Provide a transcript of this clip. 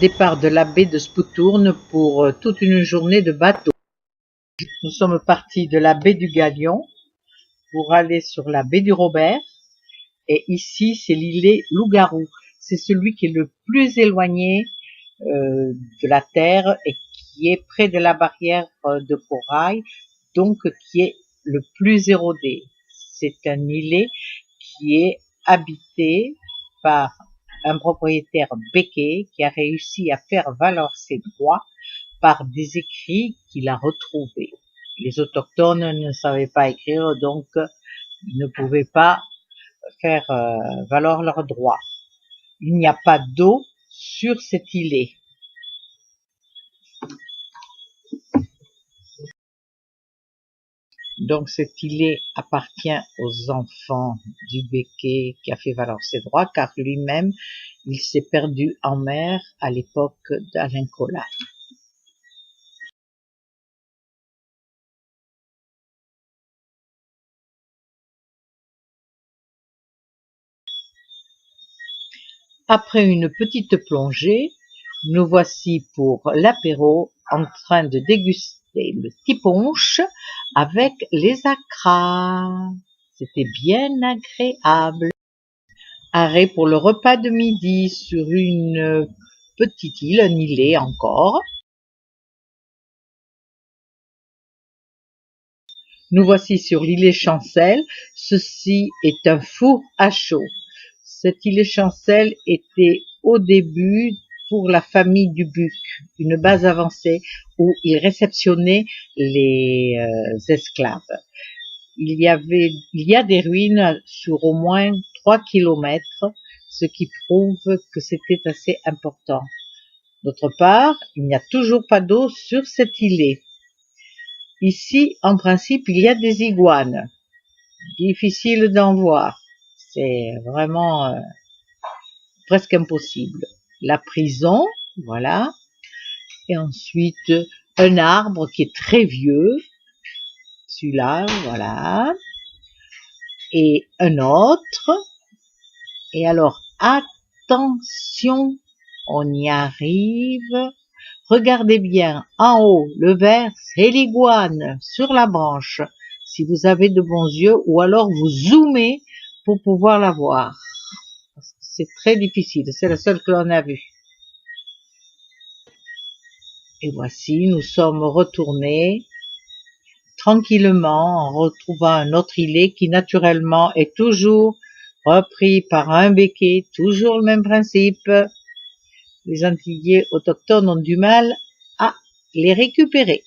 Départ de la baie de Spoutourne pour toute une journée de bateau. Nous sommes partis de la baie du Galion pour aller sur la baie du Robert. Et ici, c'est l'îlet Loup-Garou. C'est celui qui est le plus éloigné de la terre et qui est près de la barrière de corail, donc qui est le plus érodé. C'est un îlet qui est habité par un propriétaire béquet qui a réussi à faire valoir ses droits par des écrits qu'il a retrouvés. Les autochtones ne savaient pas écrire, donc ils ne pouvaient pas faire valoir leurs droits. Il n'y a pas d'eau sur cet îlet. Donc cet îlet appartient aux enfants du béquet qui a fait valoir ses droits, car lui-même, il s'est perdu en mer à l'époque d'Alain Collat. Après une petite plongée, nous voici pour l'apéro en train de déguster le tiponche avec les acras. C'était bien agréable. Arrêt pour le repas de midi sur une petite île, un îlet encore. Nous voici sur l'îlet Chancel. Ceci est un four à chaud. Cet îlet Chancel était au début pour la famille du Buc, une base avancée où ils réceptionnaient les esclaves. Il y a des ruines sur au moins 3 kilomètres, ce qui prouve que c'était assez important. D'autre part, il n'y a toujours pas d'eau sur cet îlet. Ici, en principe, il y a des iguanes. Difficile d'en voir. C'est vraiment presque impossible. La prison, voilà. Et ensuite, un arbre qui est très vieux. Celui-là, voilà. Et un autre. Et alors, attention, on y arrive. Regardez bien, en haut, le vert, c'est l'iguane sur la branche. Si vous avez de bons yeux, ou alors vous zoomez pour pouvoir la voir. C'est très difficile, c'est la seule que l'on a vue. Et voici, nous sommes retournés tranquillement en retrouvant un autre îlet qui naturellement est toujours repris par un béquet, toujours le même principe. Les Antillais autochtones ont du mal à les récupérer.